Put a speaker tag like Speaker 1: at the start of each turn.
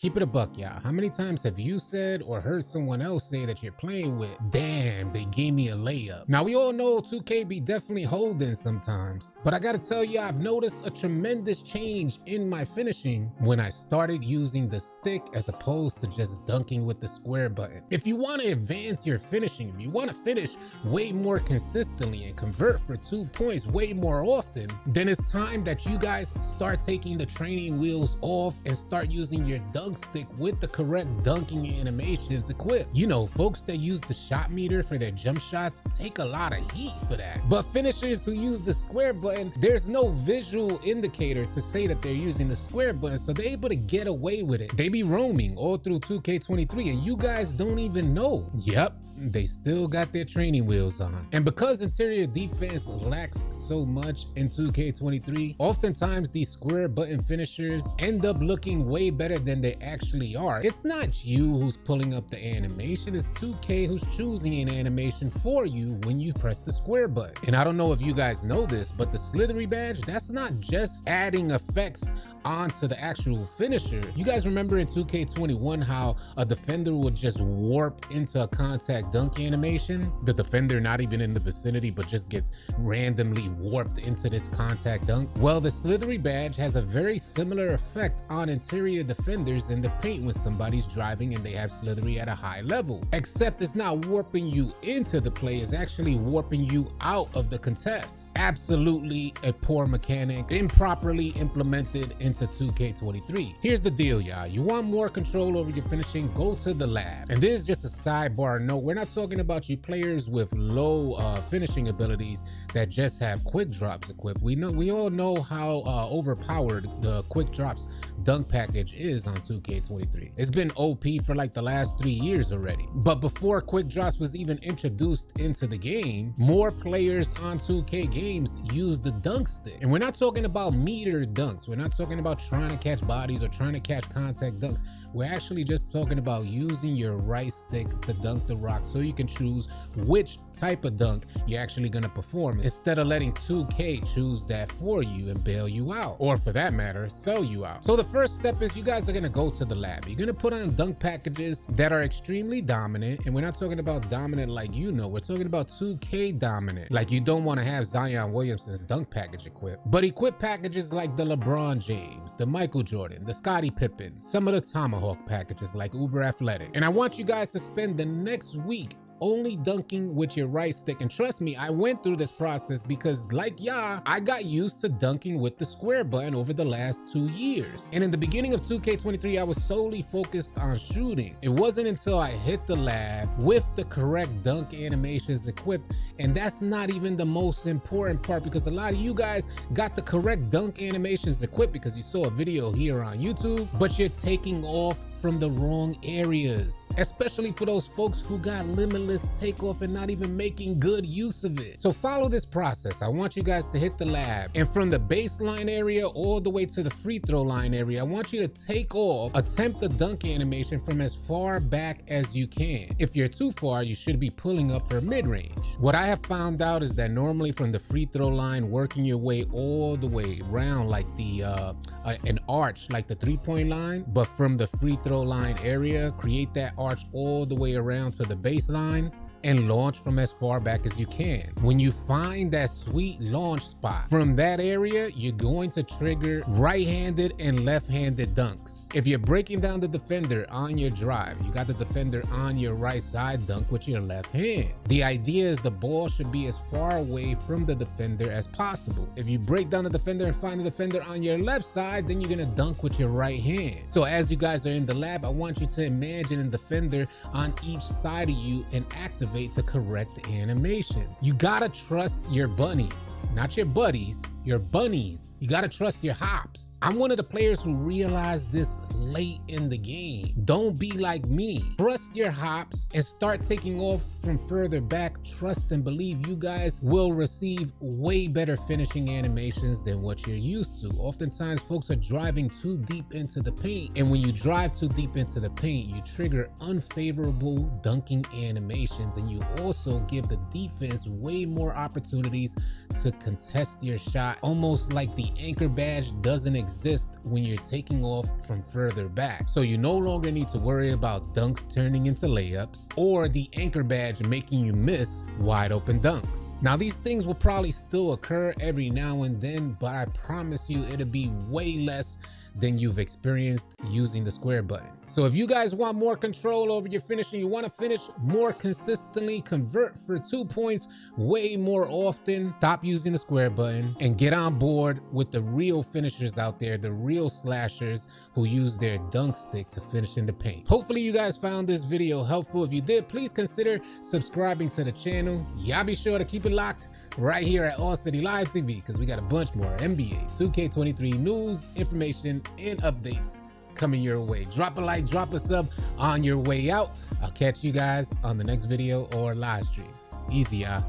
Speaker 1: Keep it a buck, y'all. How many times have you said or heard someone else say that you're playing with, damn, they gave me a layup? Now, we all know 2K be definitely holding sometimes, but I gotta tell you, I've noticed a tremendous change in my finishing when I started using the stick as opposed to just dunking with the square button. If you want to advance your finishing, if you want to finish way more consistently and convert for 2 points way more often, then it's time that you guys start taking the training wheels off and start using your dunk stick with the correct dunking animations equipped. You know, folks that use the shot meter for their jump shots take a lot of heat for that. But finishers who use the square button, there's no visual indicator to say that they're using the square button, so they're able to get away with it. They be roaming all through 2K23 and you guys don't even know. Yep, they still got their training wheels on. And because interior defense lacks so much in 2K23, oftentimes these square button finishers end up looking way better than they actually are. It's not you who's pulling up the animation, it's 2K who's choosing an animation for you when you press the square button. And I don't know if you guys know this, but the slithery badge, that's not just adding effects onto the actual finisher. You guys remember in 2K21 how a defender would just warp into a contact dunk animation? The defender not even in the vicinity but just gets randomly warped into this contact dunk. Well, the slithery badge has a very similar effect on interior defenders in the paint when somebody's driving and they have slithery at a high level, except it's not warping you into the play, it's actually warping you out of the contest. Absolutely a poor mechanic, improperly implemented into 2K23. Here's the deal, y'all. You want more control over your finishing, go to the lab. And this is just a sidebar note. We're not talking about you players with low finishing abilities that just have quick drops equipped. We all know how overpowered the quick drops dunk package is on 2K23. It's been OP for like the last 3 years already. But before quick drops was even introduced into the game, more players on 2K games use the dunk stick. And we're not talking about meter dunks. We're not talking about trying to catch bodies or trying to catch contact dunks. We're actually just talking about using your right stick to dunk the rock so you can choose which type of dunk you're actually going to perform instead of letting 2K choose that for you and bail you out, or for that matter, sell you out. So the first step is you guys are going to go to the lab. You're going to put on dunk packages that are extremely dominant, and we're not talking about dominant like we're talking about 2K dominant. Like you don't want to have Zion Williamson's dunk package equipped, but equip packages like the LeBron James, the Michael Jordan, the Scottie Pippen, some of the Tomahawk packages like Uber Athletic. And I want you guys to spend the next week only dunking with your right stick. And trust me, I went through this process because like y'all, I got used to dunking with the square button over the last 2 years. And in the beginning of 2K23, I was solely focused on shooting. It wasn't until I hit the lab with the correct dunk animations equipped, and that's not even the most important part because a lot of you guys got the correct dunk animations equipped because you saw a video here on YouTube, but you're taking off from the wrong areas, especially for those folks who got limitless takeoff and not even making good use of it. So follow this process. I want you guys to hit the lab, and from the baseline area all the way to the free throw line area, I want you to take off, attempt the dunk animation from as far back as you can. If you're too far, you should be pulling up for mid-range. What I have found out is that normally from the free throw line, working your way all the way around like the an arch like the 3-point line, but from the free throw line area, create that arch all the way around to the baseline and launch from as far back as you can. When you find that sweet launch spot, from that area, you're going to trigger right-handed and left-handed dunks. If you're breaking down the defender on your drive, you got the defender on your right side, dunk with your left hand. The idea is the ball should be as far away from the defender as possible. If you break down the defender and find the defender on your left side, then you're gonna dunk with your right hand. So as you guys are in the lab, I want you to imagine a defender on each side of you and activate the correct animation. You gotta trust your bunnies, not your buddies, your bunnies. You gotta trust your hops. I'm one of the players who realized this late in the game. Don't be like me. Trust your hops and start taking off from further back. Trust and believe you guys will receive way better finishing animations than what you're used to. Oftentimes folks are driving too deep into the paint, and when you drive too deep into the paint, you trigger unfavorable dunking animations, and you also give the defense way more opportunities to contest your shot, almost like the anchor badge doesn't exist when you're taking off from further back. So you no longer need to worry about dunks turning into layups or the anchor badge making you miss wide open dunks. Now these things will probably still occur every now and then, but I promise you it'll be way less than you've experienced using the square button. So if you guys want more control over your finishing, you want to finish more consistently, convert for 2 points way more often, stop using the square button and get on board with the real finishers out there, the real slashers who use their dunk stick to finish in the paint. Hopefully you guys found this video helpful. If you did, please consider subscribing to the channel. Y'all be sure to keep it locked right here at AllCity Live TV, because we got a bunch more NBA 2K23 news, information, and updates coming your way. Drop a like, drop a sub on your way out. I'll catch you guys on the next video or live stream. Easy, y'all.